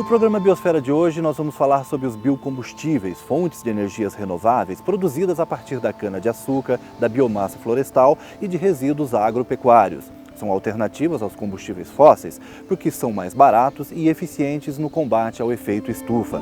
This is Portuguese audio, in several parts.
programa Biosfera de hoje nós vamos falar sobre os biocombustíveis, fontes de energias renováveis produzidas a partir da cana-de-açúcar, da biomassa florestal e de resíduos agropecuários. São alternativas aos combustíveis fósseis porque são mais baratos e eficientes no combate ao efeito estufa.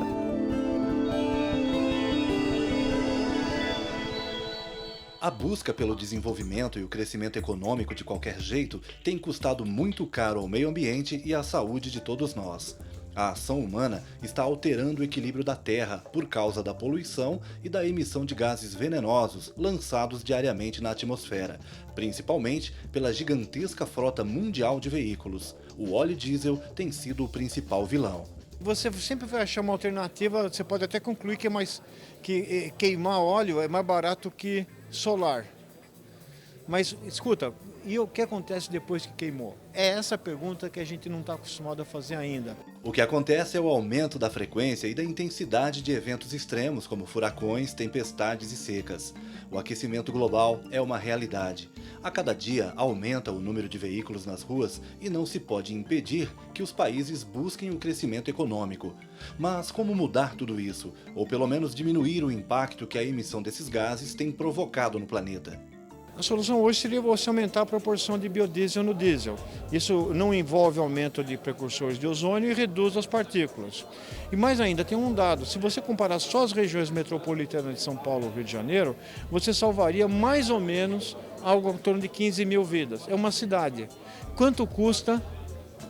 A busca pelo desenvolvimento e o crescimento econômico de qualquer jeito tem custado muito caro ao meio ambiente e à saúde de todos nós. A ação humana está alterando o equilíbrio da Terra por causa da poluição e da emissão de gases venenosos lançados diariamente na atmosfera, principalmente pela gigantesca frota mundial de veículos. O óleo diesel tem sido o principal vilão. Você sempre vai achar uma alternativa, você pode até concluir que queimar óleo é mais barato que solar. Mas, escuta, e o que acontece depois que queimou? É essa pergunta que a gente não está acostumado a fazer ainda. O que acontece é o aumento da frequência e da intensidade de eventos extremos, como furacões, tempestades e secas. O aquecimento global é uma realidade. A cada dia aumenta o número de veículos nas ruas e não se pode impedir que os países busquem o crescimento econômico. Mas como mudar tudo isso? Ou pelo menos diminuir o impacto que a emissão desses gases tem provocado no planeta? A solução hoje seria você aumentar a proporção de biodiesel no diesel. Isso não envolve aumento de precursores de ozônio e reduz as partículas. E mais ainda, tem um dado, se você comparar só as regiões metropolitanas de São Paulo e Rio de Janeiro, você salvaria mais ou menos algo em torno de 15 mil vidas. É uma cidade. Quanto custa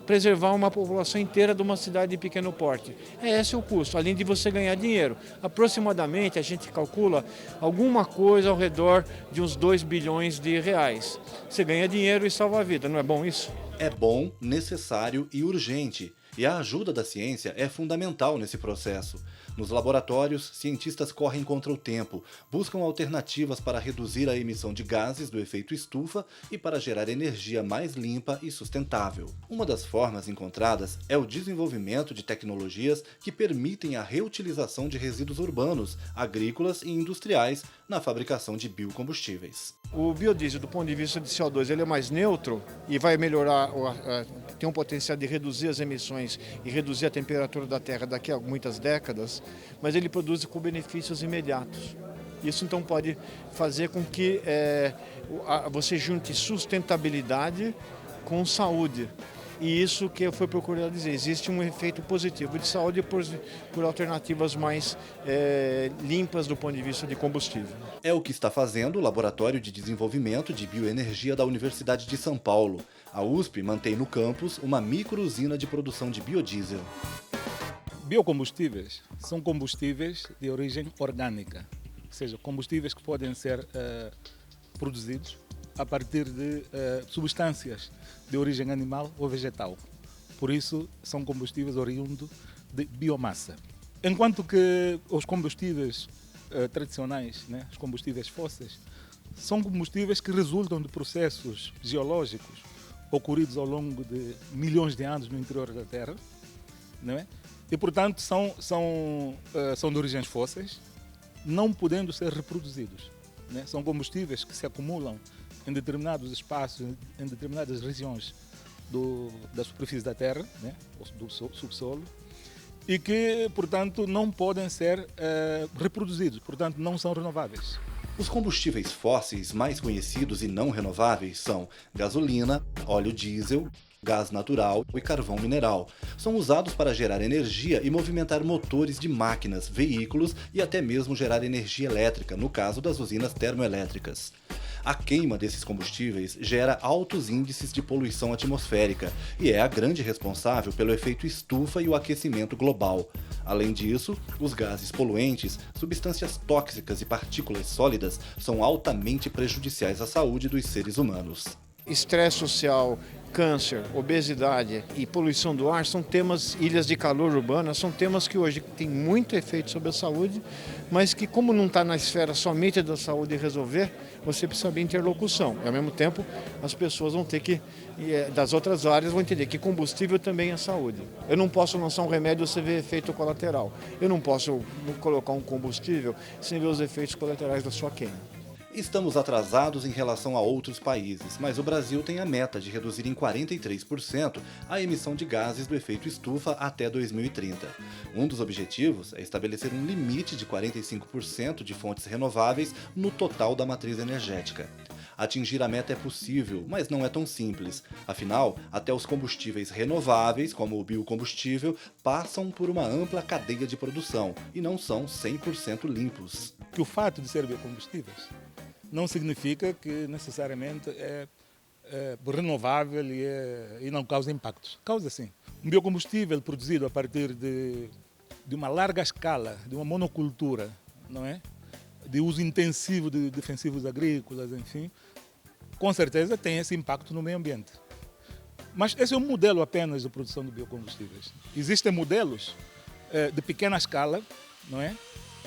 preservar uma população inteira de uma cidade de pequeno porte? Esse é o custo, além de você ganhar dinheiro. Aproximadamente, a gente calcula alguma coisa ao redor de uns 2 bilhões de reais. Você ganha dinheiro e salva a vida, não é bom isso? É bom, necessário e urgente. E a ajuda da ciência é fundamental nesse processo. Nos laboratórios, cientistas correm contra o tempo, buscam alternativas para reduzir a emissão de gases do efeito estufa e para gerar energia mais limpa e sustentável. Uma das formas encontradas é o desenvolvimento de tecnologias que permitem a reutilização de resíduos urbanos, agrícolas e industriais na fabricação de biocombustíveis. O biodiesel, do ponto de vista de CO2, ele é mais neutro e vai melhorar, tem um potencial de reduzir as emissões e reduzir a temperatura da Terra daqui a muitas décadas, mas ele produz com benefícios imediatos. Isso então pode fazer com que você junte sustentabilidade com saúde. E isso que foi procurado dizer, existe um efeito positivo de saúde por alternativas mais limpas do ponto de vista de combustível. É o que está fazendo o Laboratório de Desenvolvimento de Bioenergia da Universidade de São Paulo. A USP mantém no campus uma micro-usina de produção de biodiesel. Biocombustíveis são combustíveis de origem orgânica, ou seja, combustíveis que podem ser produzidos a partir de substâncias de origem animal ou vegetal. Por isso, são combustíveis oriundos de biomassa. Enquanto que os combustíveis tradicionais, né, os combustíveis fósseis, são combustíveis que resultam de processos geológicos ocorridos ao longo de milhões de anos no interior da Terra, não é? E, portanto, são de origens fósseis, não podendo ser reproduzidos, né? São combustíveis que se acumulam em determinados espaços, em determinadas regiões da superfície da Terra, né? Do subsolo, e que, portanto, não podem ser reproduzidos, portanto, não são renováveis. Os combustíveis fósseis mais conhecidos e não renováveis são gasolina, óleo diesel, gás natural e carvão mineral. São usados para gerar energia e movimentar motores de máquinas, veículos e até mesmo gerar energia elétrica, no caso das usinas termoelétricas. A queima desses combustíveis gera altos índices de poluição atmosférica e é a grande responsável pelo efeito estufa e o aquecimento global. Além disso, os gases poluentes, substâncias tóxicas e partículas sólidas são altamente prejudiciais à saúde dos seres humanos. Estresse social, câncer, obesidade e poluição do ar são temas, ilhas de calor urbana, são temas que hoje têm muito efeito sobre a saúde, mas que como não está na esfera somente da saúde resolver, você precisa de interlocução. E ao mesmo tempo, as pessoas vão ter que, das outras áreas, vão entender que combustível também é saúde. Eu não posso lançar um remédio e você ver efeito colateral. Eu não posso colocar um combustível sem ver os efeitos colaterais da sua queima. Estamos atrasados em relação a outros países, mas o Brasil tem a meta de reduzir em 43% a emissão de gases do efeito estufa até 2030. Um dos objetivos é estabelecer um limite de 45% de fontes renováveis no total da matriz energética. Atingir a meta é possível, mas não é tão simples. Afinal, até os combustíveis renováveis, como o biocombustível, passam por uma ampla cadeia de produção e não são 100% limpos. Que o fato de ser biocombustíveis não significa que necessariamente é renovável e não causa impactos. Causa sim. Um biocombustível produzido a partir de uma larga escala, de uma monocultura, não é? De uso intensivo de defensivos agrícolas, enfim, com certeza tem esse impacto no meio ambiente. Mas esse é um modelo apenas de produção de biocombustíveis. Existem modelos de pequena escala, não é?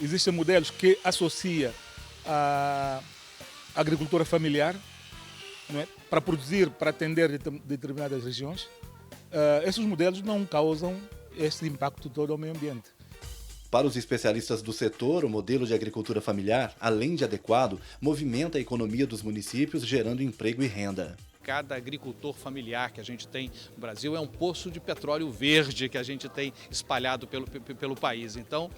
Existem modelos que associam a agricultura familiar, não é? Para produzir, para atender determinadas regiões. Esses modelos não causam esse impacto todo ao meio ambiente. Para os especialistas do setor, o modelo de agricultura familiar, além de adequado, movimenta a economia dos municípios, gerando emprego e renda. Cada agricultor familiar que a gente tem no Brasil é um poço de petróleo verde que a gente tem espalhado pelo país. Então,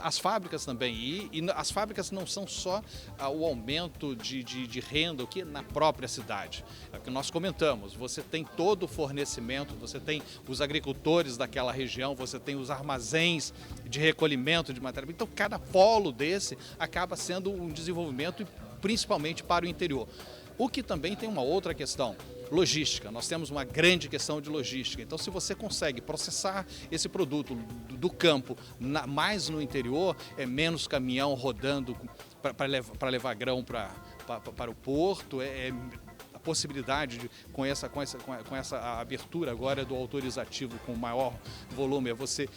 as fábricas também. E as fábricas não são só o aumento de renda aqui na própria cidade. É o que nós comentamos. Você tem todo o fornecimento, você tem os agricultores daquela região, você tem os armazéns de recolhimento de matéria-prima. Então, cada polo desse acaba sendo um desenvolvimento, principalmente para o interior. O que também tem uma outra questão, logística. Nós temos uma grande questão de logística. Então, se você consegue processar esse produto do campo mais no interior, é menos caminhão rodando para levar grão para o porto, a possibilidade com essa abertura agora do autorizativo com maior volume, é você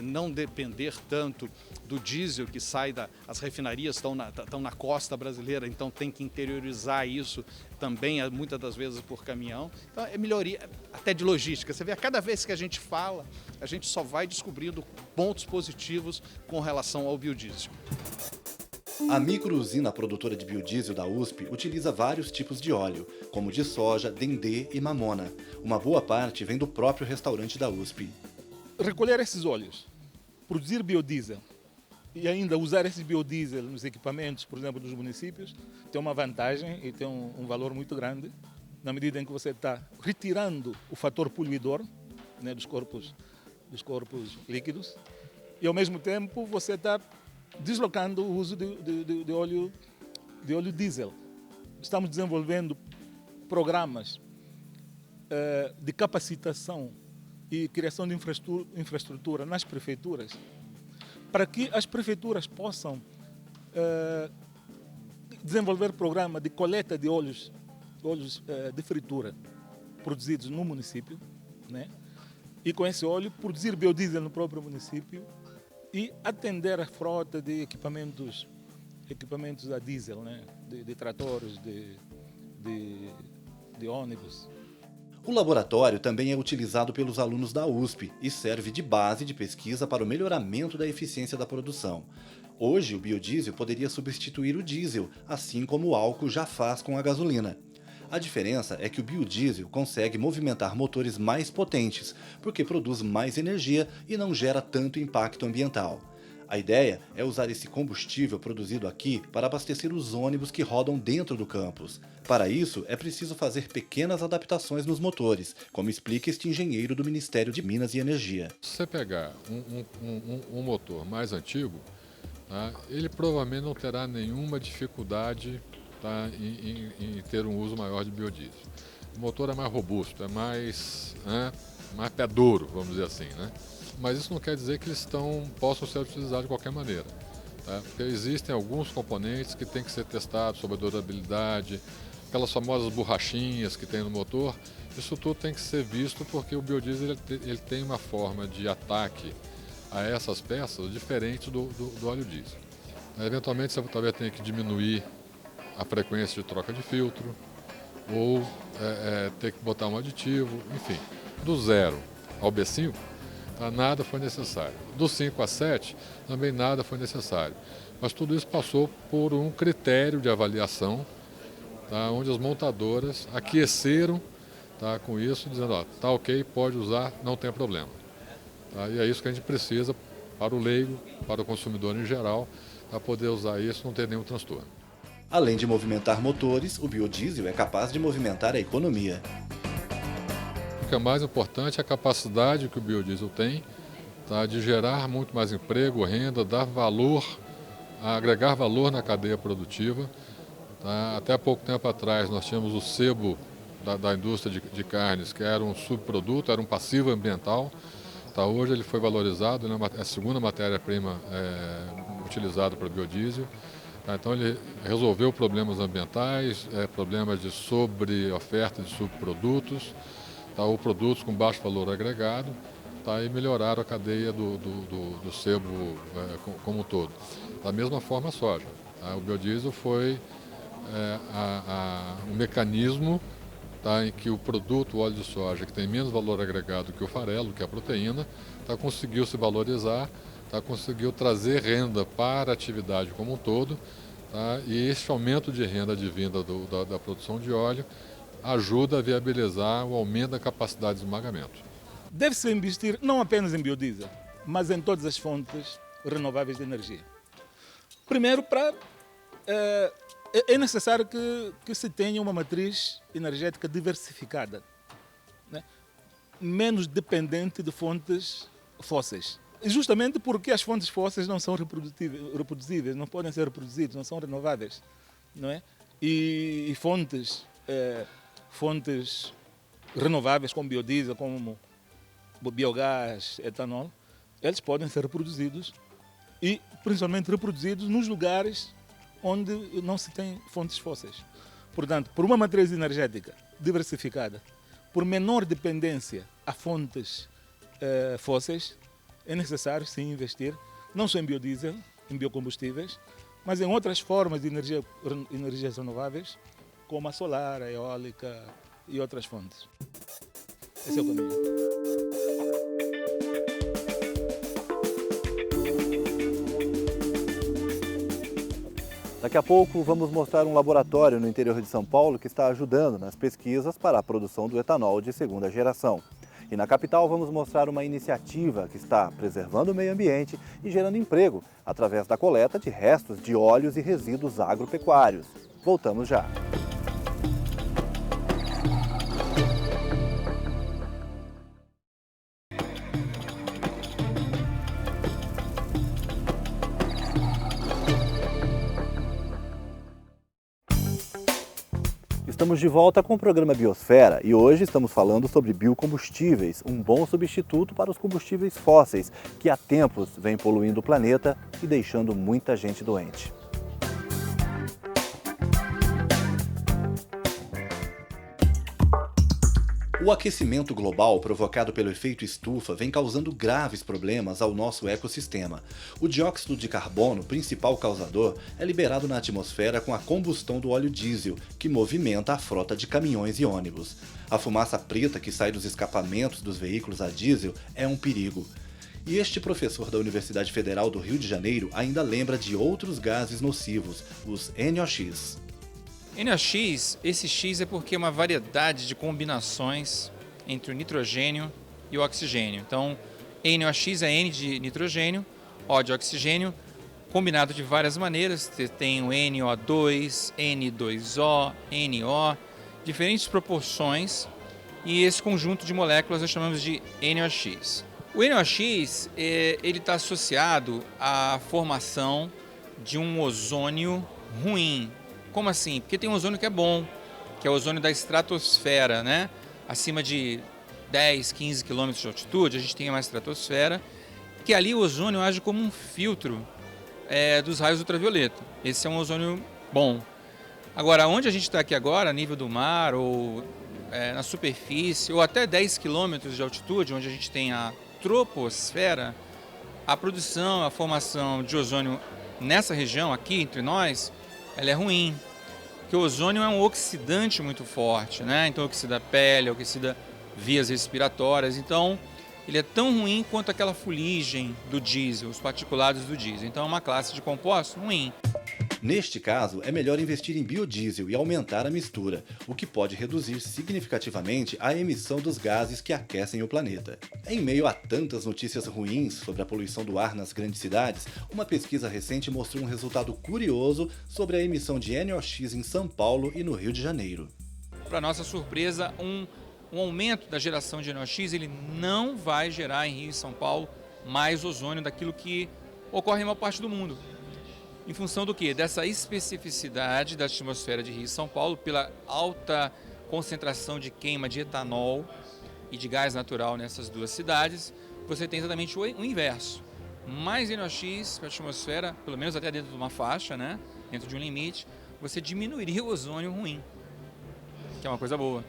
não depender tanto do diesel que sai as refinarias estão na costa brasileira, então tem que interiorizar isso também, muitas das vezes por caminhão. Então é melhoria até de logística. Você vê, a cada vez que a gente fala, a gente só vai descobrindo pontos positivos com relação ao biodiesel. A microusina produtora de biodiesel da USP utiliza vários tipos de óleo, como de soja, dendê e mamona. Uma boa parte vem do próprio restaurante da USP. Recolher esses óleos, produzir biodiesel e ainda usar esse biodiesel nos equipamentos, por exemplo, dos municípios, tem uma vantagem e tem um valor muito grande, na medida em que você está retirando o fator poluidor, né, dos corpos líquidos, e ao mesmo tempo você está deslocando o uso de óleo diesel. Estamos desenvolvendo programas de capacitação e criação de infraestrutura nas prefeituras para que as prefeituras possam desenvolver programa de coleta de óleos de fritura produzidos no município, né? E com esse óleo produzir biodiesel no próprio município e atender a frota de equipamentos a diesel, né? de tratores, de ônibus. O laboratório também é utilizado pelos alunos da USP e serve de base de pesquisa para o melhoramento da eficiência da produção. Hoje, o biodiesel poderia substituir o diesel, assim como o álcool já faz com a gasolina. A diferença é que o biodiesel consegue movimentar motores mais potentes, porque produz mais energia e não gera tanto impacto ambiental. A ideia é usar esse combustível produzido aqui para abastecer os ônibus que rodam dentro do campus. Para isso, é preciso fazer pequenas adaptações nos motores, como explica este engenheiro do Ministério de Minas e Energia. Se você pegar um motor mais antigo, tá, ele provavelmente não terá nenhuma dificuldade, tá, em ter um uso maior de biodiesel. O motor é mais robusto, é mais pé duro, vamos dizer assim, né? Mas isso não quer dizer que eles possam ser utilizados de qualquer maneira, tá? Porque existem alguns componentes que têm que ser testados sobre a durabilidade, aquelas famosas borrachinhas que tem no motor, isso tudo tem que ser visto porque o biodiesel ele tem uma forma de ataque a essas peças diferente do óleo diesel. Eventualmente você talvez tenha que diminuir a frequência de troca de filtro ou ter que botar um aditivo, enfim. Do 0 ao B5, tá? Nada foi necessário. Dos 5 a 7, também nada foi necessário. Mas tudo isso passou por um critério de avaliação, tá? Onde as montadoras aqueceram, tá? Com isso, dizendo, ó, tá ok, pode usar, não tem problema. Tá? E é isso que a gente precisa para o leigo, para o consumidor em geral, para poder usar isso, não ter nenhum transtorno. Além de movimentar motores, o biodiesel é capaz de movimentar a economia. O que é mais importante é a capacidade que o biodiesel tem, tá? De gerar muito mais emprego, renda, dar valor, agregar valor na cadeia produtiva. Tá? Até pouco tempo atrás nós tínhamos o sebo da indústria de carnes, que era um subproduto, era um passivo ambiental. Tá? Hoje ele foi valorizado, né? É a segunda matéria-prima utilizada para biodiesel. Tá? Então ele resolveu problemas ambientais, problemas de sobreoferta de subprodutos, tá? Ou produtos com baixo valor agregado, tá? E melhoraram a cadeia do sebo como um todo. Da mesma forma a soja. Tá? O biodiesel foi um mecanismo, tá, em que o produto, o óleo de soja, que tem menos valor agregado que o farelo, que é a proteína, tá, conseguiu se valorizar, tá, conseguiu trazer renda para a atividade como um todo, tá, e esse aumento de renda advinda da produção de óleo ajuda a viabilizar o aumento da capacidade de esmagamento. Deve-se investir não apenas em biodiesel, mas em todas as fontes renováveis de energia. Primeiro, é necessário que se tenha uma matriz energética diversificada, né? Menos dependente de fontes fósseis. Justamente porque as fontes fósseis não são reproduzíveis, não podem ser reproduzidas, não são renováveis, não é? E fontes renováveis como biodiesel, como biogás, etanol, eles podem ser reproduzidos e principalmente reproduzidos nos lugares onde não se tem fontes fósseis. Portanto, por uma matriz energética diversificada, por menor dependência a fontes fósseis, é necessário sim investir não só em biodiesel, em biocombustíveis, mas em outras formas de energias renováveis, como a solar, a eólica e outras fontes. Esse é o caminho. Daqui a pouco vamos mostrar um laboratório no interior de São Paulo que está ajudando nas pesquisas para a produção do etanol de segunda geração. E na capital vamos mostrar uma iniciativa que está preservando o meio ambiente e gerando emprego através da coleta de restos de óleos e resíduos agropecuários. Voltamos já. Estamos de volta com o programa Biosfera e hoje estamos falando sobre biocombustíveis, um bom substituto para os combustíveis fósseis que há tempos vêm poluindo o planeta e deixando muita gente doente. O aquecimento global provocado pelo efeito estufa vem causando graves problemas ao nosso ecossistema. O dióxido de carbono, principal causador, é liberado na atmosfera com a combustão do óleo diesel, que movimenta a frota de caminhões e ônibus. A fumaça preta que sai dos escapamentos dos veículos a diesel é um perigo. E este professor da Universidade Federal do Rio de Janeiro ainda lembra de outros gases nocivos, os NOx. NOx, esse X é porque é uma variedade de combinações entre o nitrogênio e o oxigênio. Então, NOx é N de nitrogênio, O de oxigênio, combinado de várias maneiras. Você tem o NO2, N2O, NO, diferentes proporções, e esse conjunto de moléculas nós chamamos de NOx. O NOx ele está associado à formação de um ozônio ruim. Como assim? Porque tem um ozônio que é bom, que é o ozônio da estratosfera, né? Acima de 10, 15 km de altitude, a gente tem uma estratosfera, que ali o ozônio age como um filtro dos raios ultravioleta. Esse é um ozônio bom. Agora, onde a gente está aqui agora, a nível do mar, ou na superfície, ou até 10 km de altitude, onde a gente tem a troposfera, a produção, a formação de ozônio nessa região, aqui entre nós, ela é ruim, porque o ozônio é um oxidante muito forte, né? Então oxida a pele, oxida vias respiratórias. Então ele é tão ruim quanto aquela fuligem do diesel, os particulados do diesel. Então é uma classe de composto ruim. Neste caso, é melhor investir em biodiesel e aumentar a mistura, o que pode reduzir significativamente a emissão dos gases que aquecem o planeta. Em meio a tantas notícias ruins sobre a poluição do ar nas grandes cidades, uma pesquisa recente mostrou um resultado curioso sobre a emissão de NOx em São Paulo e no Rio de Janeiro. Para nossa surpresa, um aumento da geração de NOx ele não vai gerar em Rio e São Paulo mais ozônio daquilo que ocorre em uma parte do mundo. Em função do quê? Dessa especificidade da atmosfera de Rio e São Paulo, pela alta concentração de queima de etanol e de gás natural nessas duas cidades, você tem exatamente o inverso. Mais NOx para a atmosfera, pelo menos até dentro de uma faixa, né? Dentro de um limite, você diminuiria o ozônio ruim, que é uma coisa boa.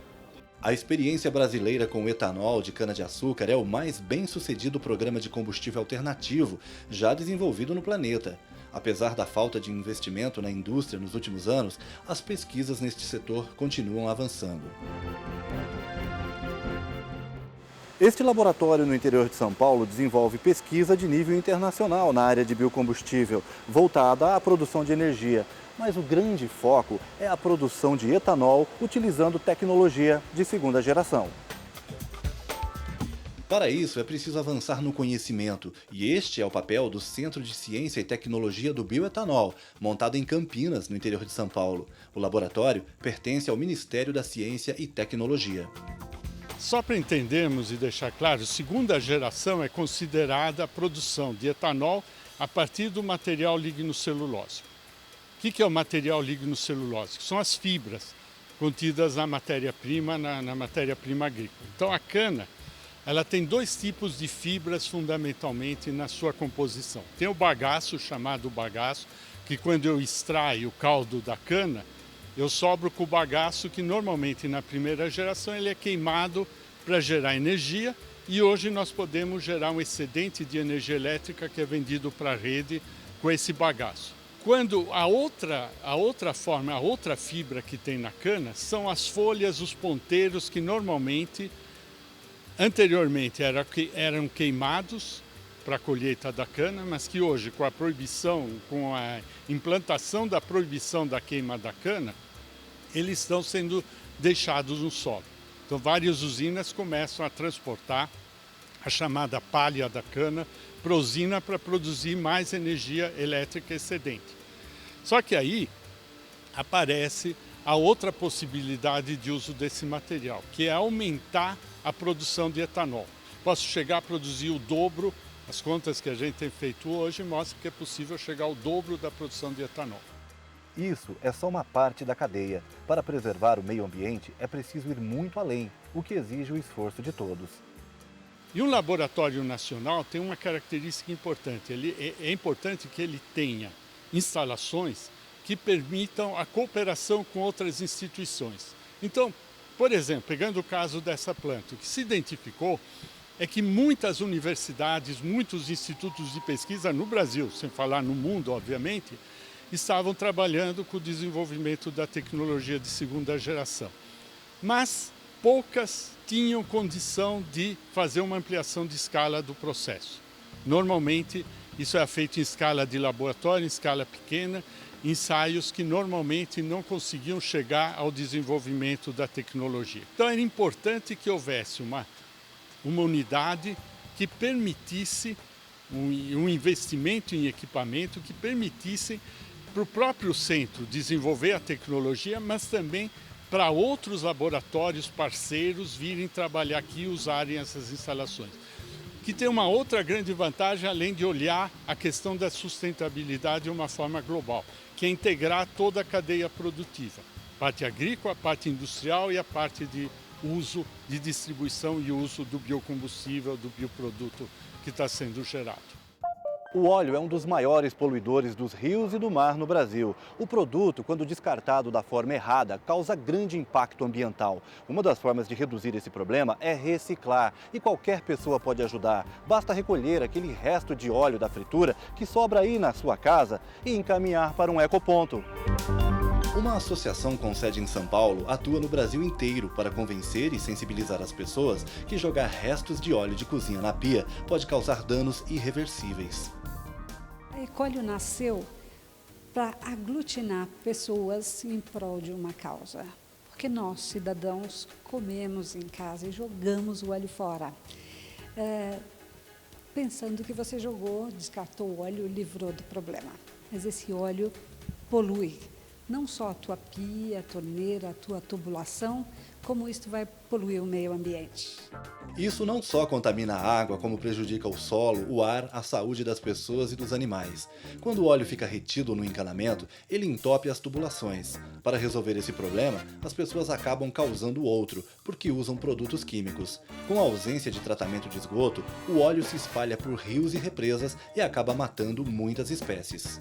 A experiência brasileira com o etanol de cana-de-açúcar é o mais bem-sucedido programa de combustível alternativo já desenvolvido no planeta. Apesar da falta de investimento na indústria nos últimos anos, as pesquisas neste setor continuam avançando. Este laboratório no interior de São Paulo desenvolve pesquisa de nível internacional na área de biocombustível, voltada à produção de energia. Mas o grande foco é a produção de etanol utilizando tecnologia de segunda geração. Para isso, é preciso avançar no conhecimento, e este é o papel do Centro de Ciência e Tecnologia do Bioetanol, montado em Campinas, no interior de São Paulo. O laboratório pertence ao Ministério da Ciência e Tecnologia. Só para entendermos e deixar claro, segunda geração é considerada a produção de etanol a partir do material lignocelulósico. O que é o material lignocelulósico? São as fibras contidas na matéria-prima, na matéria-prima agrícola. Então a cana, ela tem dois tipos de fibras fundamentalmente na sua composição. Tem o bagaço, chamado bagaço, que quando eu extraio o caldo da cana, eu sobro com o bagaço que normalmente na primeira geração ele é queimado para gerar energia e hoje nós podemos gerar um excedente de energia elétrica que é vendido para a rede com esse bagaço. Quando a outra fibra que tem na cana são as folhas, os ponteiros que normalmente anteriormente eram queimados para a colheita da cana, mas que hoje, com a proibição, com a implantação da proibição da queima da cana, eles estão sendo deixados no solo. Então, várias usinas começam a transportar a chamada palha da cana para a usina para produzir mais energia elétrica excedente. Só que aí aparece a outra possibilidade de uso desse material, que é aumentar a produção de etanol. Posso chegar a produzir o dobro, as contas que a gente tem feito hoje mostram que é possível chegar ao dobro da produção de etanol. Isso é só uma parte da cadeia. Para preservar o meio ambiente, é preciso ir muito além, o que exige o esforço de todos. E um laboratório nacional tem uma característica importante. É importante que ele tenha instalações que permitam a cooperação com outras instituições. Então, por exemplo, pegando o caso dessa planta, o que se identificou é que muitas universidades, muitos institutos de pesquisa no Brasil, sem falar no mundo, obviamente, estavam trabalhando com o desenvolvimento da tecnologia de segunda geração. Mas poucas tinham condição de fazer uma ampliação de escala do processo. Normalmente, isso é feito em escala de laboratório, em escala pequena, ensaios que normalmente não conseguiam chegar ao desenvolvimento da tecnologia. Então era importante que houvesse uma unidade que permitisse um investimento em equipamento que permitisse para o próprio centro desenvolver a tecnologia, mas também para outros laboratórios parceiros virem trabalhar aqui e usarem essas instalações. Que tem uma outra grande vantagem, além de olhar a questão da sustentabilidade de uma forma global, que é integrar toda a cadeia produtiva, parte agrícola, a parte industrial e a parte de uso, de distribuição e uso do biocombustível, do bioproduto que está sendo gerado. O óleo é um dos maiores poluidores dos rios e do mar no Brasil. O produto, quando descartado da forma errada, causa grande impacto ambiental. Uma das formas de reduzir esse problema é reciclar, e qualquer pessoa pode ajudar. Basta recolher aquele resto de óleo da fritura que sobra aí na sua casa e encaminhar para um ecoponto. Uma associação com sede em São Paulo atua no Brasil inteiro para convencer e sensibilizar as pessoas que jogar restos de óleo de cozinha na pia pode causar danos irreversíveis. A Ecólio nasceu para aglutinar pessoas em prol de uma causa. Porque nós, cidadãos, comemos em casa e jogamos o óleo fora. Pensando que você jogou, descartou o óleo, livrou do problema. Mas esse óleo polui não só a tua pia, a torneira, a tua tubulação, como isso vai poluir o meio ambiente. Isso não só contamina a água, como prejudica o solo, o ar, a saúde das pessoas e dos animais. Quando o óleo fica retido no encanamento, ele entope as tubulações. Para resolver esse problema, as pessoas acabam causando outro, porque usam produtos químicos. Com a ausência de tratamento de esgoto, o óleo se espalha por rios e represas e acaba matando muitas espécies.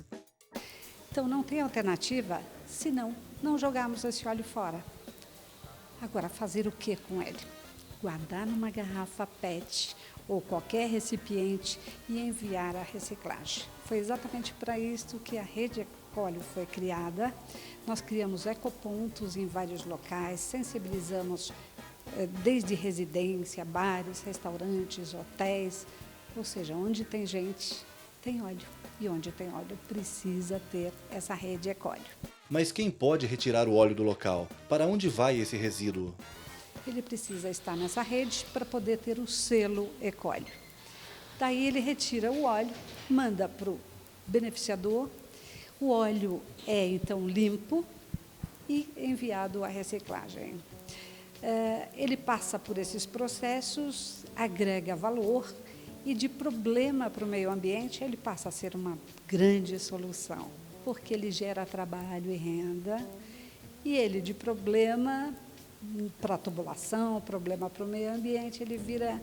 Então não tem alternativa, senão não jogarmos esse óleo fora. Agora, fazer o que com ele? Guardar numa garrafa PET ou qualquer recipiente e enviar à reciclagem. Foi exatamente para isso que a Rede Ecólio foi criada. Nós criamos ecopontos em vários locais, sensibilizamos desde residência, bares, restaurantes, hotéis, ou seja, onde tem gente, tem óleo. E onde tem óleo precisa ter essa rede Ecólio. Mas quem pode retirar o óleo do local? Para onde vai esse resíduo? Ele precisa estar nessa rede para poder ter o selo Ecólio. Daí ele retira o óleo, manda para o beneficiador, o óleo é então limpo e enviado à reciclagem. Ele passa por esses processos, agrega valor, e de problema para o meio ambiente, ele passa a ser uma grande solução, porque ele gera trabalho e renda, e ele de problema para a tubulação, problema para o meio ambiente, ele vira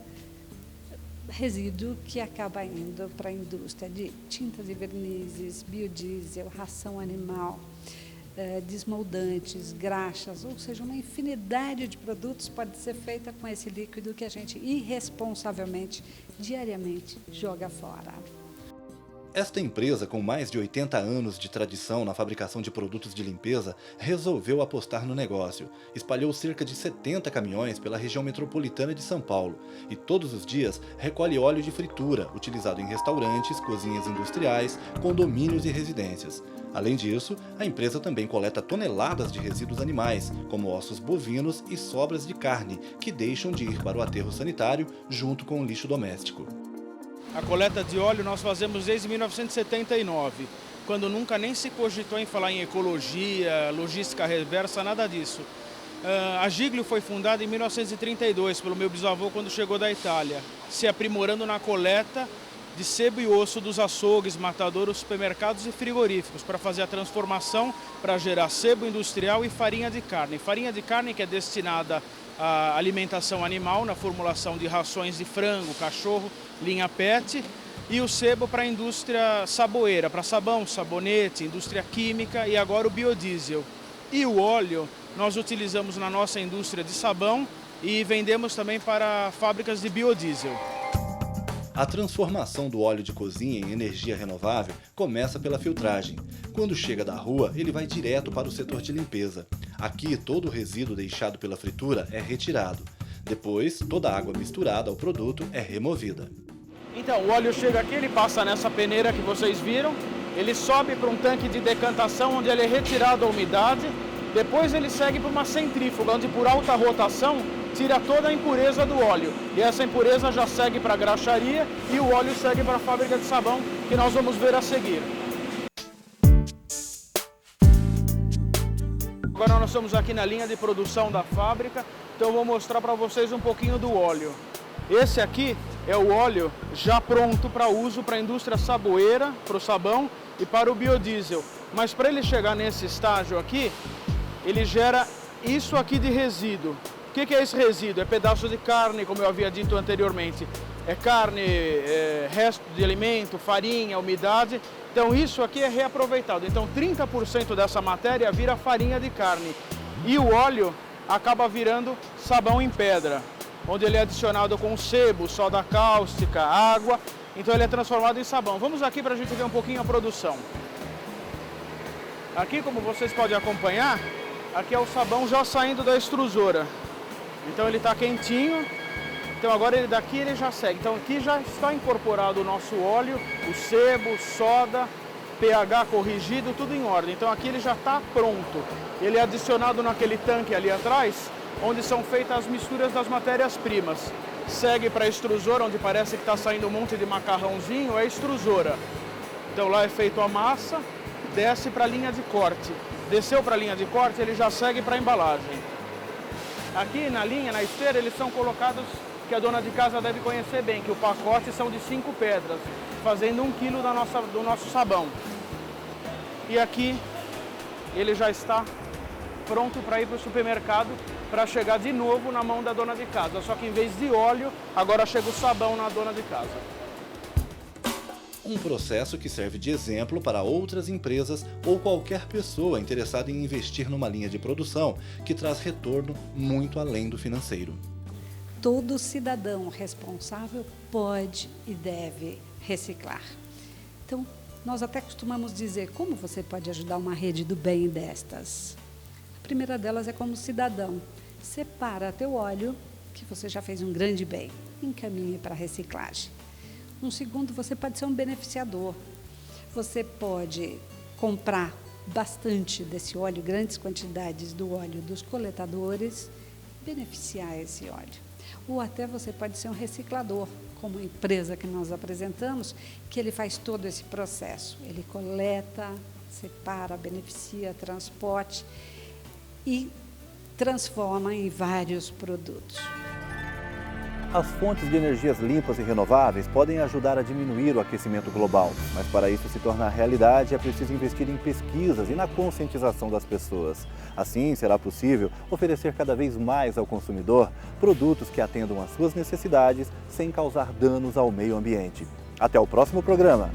resíduo que acaba indo para a indústria de tintas e vernizes, biodiesel, ração animal, desmoldantes, graxas, ou seja, uma infinidade de produtos pode ser feita com esse líquido que a gente irresponsavelmente, diariamente, joga fora. Esta empresa, com mais de 80 anos de tradição na fabricação de produtos de limpeza, resolveu apostar no negócio. Espalhou cerca de 70 caminhões pela região metropolitana de São Paulo e todos os dias recolhe óleo de fritura, utilizado em restaurantes, cozinhas industriais, condomínios e residências. Além disso, a empresa também coleta toneladas de resíduos animais, como ossos bovinos e sobras de carne, que deixam de ir para o aterro sanitário junto com o lixo doméstico. A coleta de óleo nós fazemos desde 1979, quando nunca nem se cogitou em falar em ecologia, logística reversa, nada disso. A Giglio foi fundada em 1932 pelo meu bisavô quando chegou da Itália, se aprimorando na coleta de sebo e osso dos açougues, matadouros, supermercados e frigoríficos para fazer a transformação para gerar sebo industrial e farinha de carne. Farinha de carne que é destinada à alimentação animal, na formulação de rações de frango, cachorro, linha PET, e o sebo para a indústria saboeira, para sabão, sabonete, indústria química e agora o biodiesel. E o óleo nós utilizamos na nossa indústria de sabão e vendemos também para fábricas de biodiesel. A transformação do óleo de cozinha em energia renovável começa pela filtragem. Quando chega da rua, ele vai direto para o setor de limpeza. Aqui, todo o resíduo deixado pela fritura é retirado. Depois, toda a água misturada ao produto é removida. Então, o óleo chega aqui, ele passa nessa peneira que vocês viram, ele sobe para um tanque de decantação onde ele é retirado a umidade, depois ele segue para uma centrífuga, onde por alta rotação tira toda a impureza do óleo. E essa impureza já segue para a graxaria e o óleo segue para a fábrica de sabão, que nós vamos ver a seguir. Agora nós estamos aqui na linha de produção da fábrica, então eu vou mostrar para vocês um pouquinho do óleo. Esse aqui é o óleo já pronto para uso para a indústria saboeira, para o sabão e para o biodiesel. Mas para ele chegar nesse estágio aqui, ele gera isso aqui de resíduo. O que é esse resíduo? É pedaço de carne, como eu havia dito anteriormente. É carne, resto de alimento, farinha, umidade. Então isso aqui é reaproveitado. Então 30% dessa matéria vira farinha de carne. E o óleo acaba virando sabão em pedra, onde ele é adicionado com sebo, soda cáustica, água. Então ele é transformado em sabão. Vamos aqui para a gente ver um pouquinho a produção. Aqui, como vocês podem acompanhar, aqui é o sabão já saindo da extrusora. Então ele está quentinho. Então agora daqui ele já segue. Então aqui já está incorporado o nosso óleo, o sebo, soda, pH corrigido, tudo em ordem. Então aqui ele já está pronto. Ele é adicionado naquele tanque ali atrás, onde são feitas as misturas das matérias-primas. Segue para a extrusora, onde parece que está saindo um monte de macarrãozinho, é a extrusora. Então lá é feito a massa, desce para a linha de corte. Desceu para a linha de corte, ele já segue para a embalagem. Aqui na linha, na esteira, eles são colocados, que a dona de casa deve conhecer bem, que o pacote são de 5 pedras, fazendo 1 quilo do nosso sabão. E aqui ele já está pronto para ir para o supermercado, para chegar de novo na mão da dona de casa. Só que em vez de óleo, agora chega o sabão na dona de casa. Um processo que serve de exemplo para outras empresas ou qualquer pessoa interessada em investir numa linha de produção que traz retorno muito além do financeiro. Todo cidadão responsável pode e deve reciclar. Então, nós até costumamos dizer como você pode ajudar uma rede do bem destas. A primeira delas é como cidadão. Separa teu óleo, que você já fez um grande bem, encaminhe para a reciclagem. Um segundo, você pode ser um beneficiador. Você pode comprar bastante desse óleo, grandes quantidades do óleo dos coletadores, beneficiar esse óleo. Ou até você pode ser um reciclador, como a empresa que nós apresentamos, que ele faz todo esse processo. Ele coleta, separa, beneficia, transporte e transforma em vários produtos. As fontes de energias limpas e renováveis podem ajudar a diminuir o aquecimento global, mas para isso se tornar realidade é preciso investir em pesquisas e na conscientização das pessoas. Assim, será possível oferecer cada vez mais ao consumidor produtos que atendam às suas necessidades sem causar danos ao meio ambiente. Até o próximo programa!